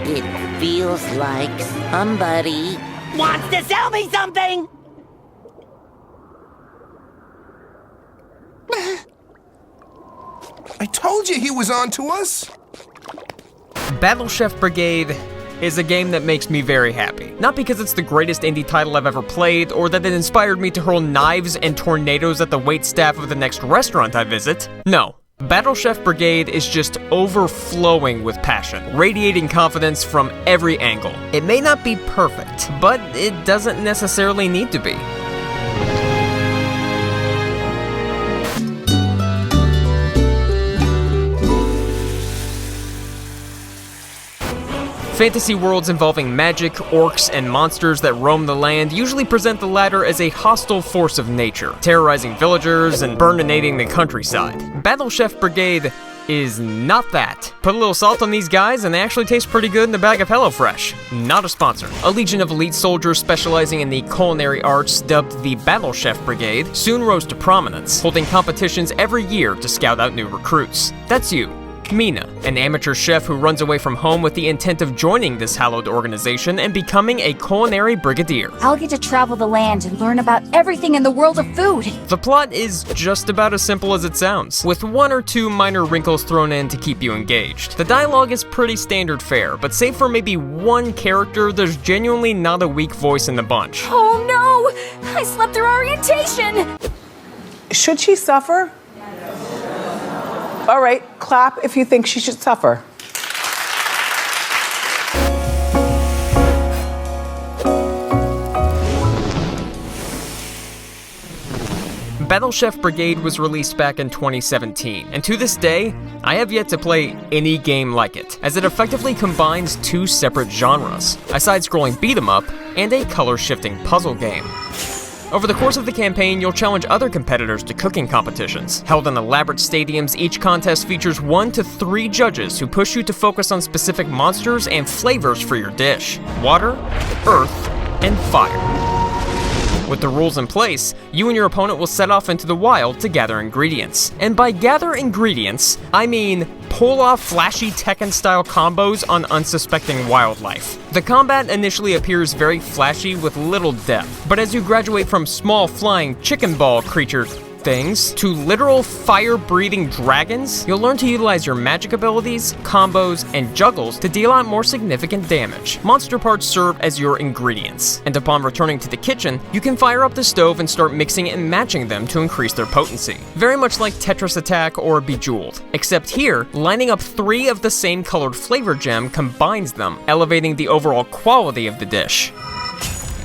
It feels like somebody wants to sell me something! I told you he was on to us! Battle Chef Brigade is a game that makes me very happy. Not because it's the greatest indie title I've ever played, or that it inspired me to hurl knives and tornadoes at the waitstaff of the next restaurant I visit. No. Battle Chef Brigade is just overflowing with passion, radiating confidence from every angle. It may not be perfect, but it doesn't necessarily need to be. Fantasy worlds involving magic, orcs, and monsters that roam the land usually present the latter as a hostile force of nature, terrorizing villagers and burninating the countryside. Battle Chef Brigade is not that. Put a little salt on these guys and they actually taste pretty good in a bag of HelloFresh. Not a sponsor. A legion of elite soldiers specializing in the culinary arts, dubbed the Battle Chef Brigade, soon rose to prominence, holding competitions every year to scout out new recruits. That's you. Mina, an amateur chef who runs away from home with the intent of joining this hallowed organization and becoming a culinary brigadier. I'll get to travel the land and learn about everything in the world of food. The plot is just about as simple as it sounds, with one or two minor wrinkles thrown in to keep you engaged. The dialogue is pretty standard fare, but save for maybe one character, there's genuinely not a weak voice in the bunch. Oh no! I slept through orientation! Should she suffer? All right, clap if you think she should suffer. Battle Chef Brigade was released back in 2017, and to this day, I have yet to play any game like it, as it effectively combines two separate genres, a side-scrolling beat-em-up and a color-shifting puzzle game. Over the course of the campaign, you'll challenge other competitors to cooking competitions. Held in elaborate stadiums, each contest features 1 to 3 judges who push you to focus on specific monsters and flavors for your dish: water, earth, and fire. With the rules in place, you and your opponent will set off into the wild to gather ingredients. And by gather ingredients, I mean pull off flashy Tekken-style combos on unsuspecting wildlife. The combat initially appears very flashy with little depth, but as you graduate from small flying chicken ball creature things to literal fire-breathing dragons, you'll learn to utilize your magic abilities, combos, and juggles to deal out more significant damage. Monster parts serve as your ingredients, and upon returning to the kitchen, you can fire up the stove and start mixing and matching them to increase their potency. Very much like Tetris Attack or Bejeweled, except here, lining up 3 of the same colored flavor gem combines them, elevating the overall quality of the dish.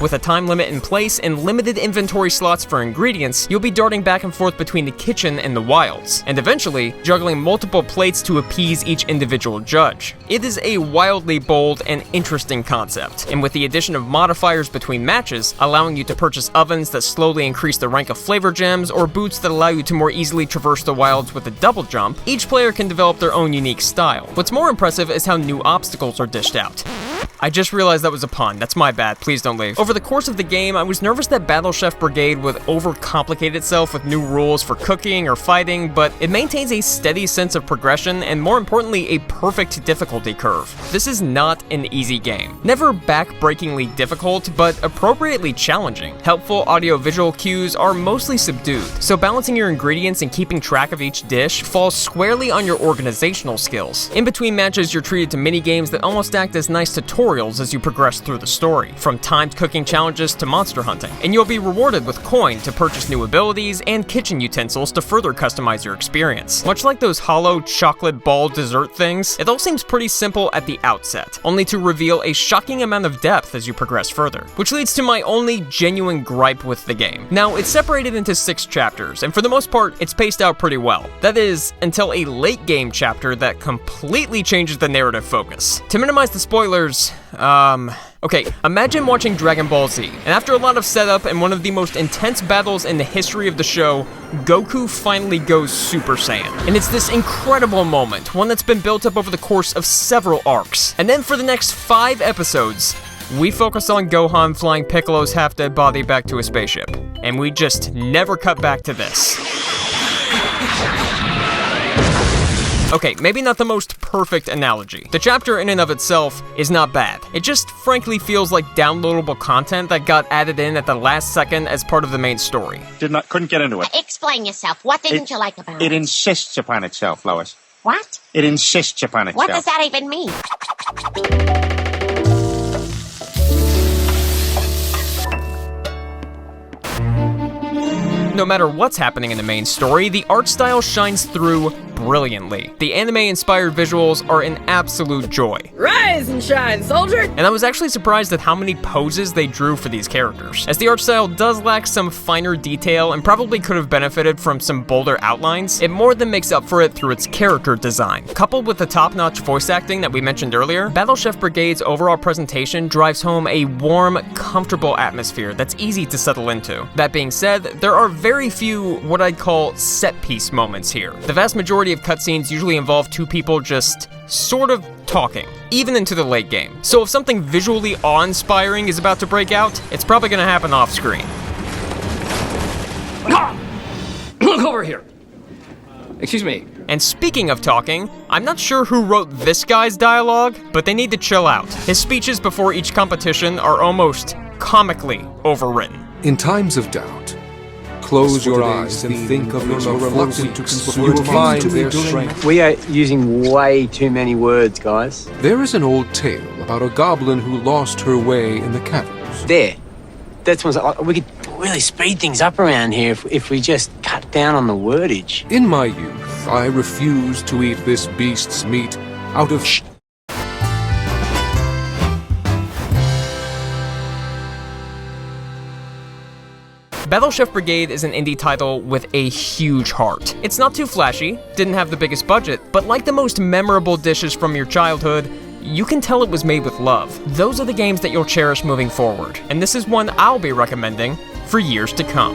With a time limit in place and limited inventory slots for ingredients, you'll be darting back and forth between the kitchen and the wilds, and eventually juggling multiple plates to appease each individual judge. It is a wildly bold and interesting concept, and with the addition of modifiers between matches, allowing you to purchase ovens that slowly increase the rank of flavor gems, or boots that allow you to more easily traverse the wilds with a double jump, each player can develop their own unique style. What's more impressive is how new obstacles are dished out. I just realized that was a pun. That's my bad. Please don't leave. Over the course of the game, I was nervous that Battle Chef Brigade would overcomplicate itself with new rules for cooking or fighting, but it maintains a steady sense of progression and, more importantly, a perfect difficulty curve. This is not an easy game. Never back-breakingly difficult, but appropriately challenging. Helpful audio-visual cues are mostly subdued, so balancing your ingredients and keeping track of each dish falls squarely on your organizational skills. In between matches, you're treated to mini-games that almost act as nice tutorials as you progress through the story, from timed cooking challenges to monster hunting, and you'll be rewarded with coin to purchase new abilities and kitchen utensils to further customize your experience. Much like those hollow chocolate ball dessert things, it all seems pretty simple at the outset, only to reveal a shocking amount of depth as you progress further, which leads to my only genuine gripe with the game. Now, it's separated into 6 chapters, and for the most part, it's paced out pretty well. That is, until a late game chapter that completely changes the narrative focus. To minimize the spoilers, okay, imagine watching Dragon Ball Z, and after a lot of setup and one of the most intense battles in the history of the show, Goku finally goes Super Saiyan. And it's this incredible moment, one that's been built up over the course of several arcs. And then for the next 5 episodes, we focus on Gohan flying Piccolo's half-dead body back to a spaceship. And we just never cut back to this. Okay, maybe not the most perfect analogy. The chapter in and of itself is not bad. It just frankly feels like downloadable content that got added in at the last second as part of the main story. Couldn't get into it. Explain yourself. What didn't you like about it? It insists upon itself, Lois. What? It insists upon itself. What does that even mean? No matter what's happening in the main story, the art style shines through brilliantly. The anime-inspired visuals are an absolute joy. Rise and shine, soldier! And I was actually surprised at how many poses they drew for these characters, as the art style does lack some finer detail and probably could have benefited from some bolder outlines. It more than makes up for it through its character design. Coupled with the top-notch voice acting that we mentioned earlier, Battle Chef Brigade's overall presentation drives home a warm, comfortable atmosphere that's easy to settle into. That being said, there are very few what I'd call set-piece moments here. The vast majority of cutscenes usually involve two people just sort of talking, even into the late game. So if something visually awe-inspiring is about to break out, it's probably gonna happen off-screen. Look over here. Excuse me. And speaking of talking, I'm not sure who wrote this guy's dialogue, but they need to chill out. His speeches before each competition are almost comically overwritten. In times of doubt, close your eyes and think of those reluctant to conform. You will find their strength. We are using way too many words, guys. There is an old tale about a goblin who lost her way in the caverns. There. That's what we could really speed things up around here if we just cut down on the wordage. In my youth, I refused to eat this beast's meat out of Battle Chef Brigade is an indie title with a huge heart. It's not too flashy, didn't have the biggest budget, but like the most memorable dishes from your childhood, you can tell it was made with love. Those are the games that you'll cherish moving forward, and this is one I'll be recommending for years to come.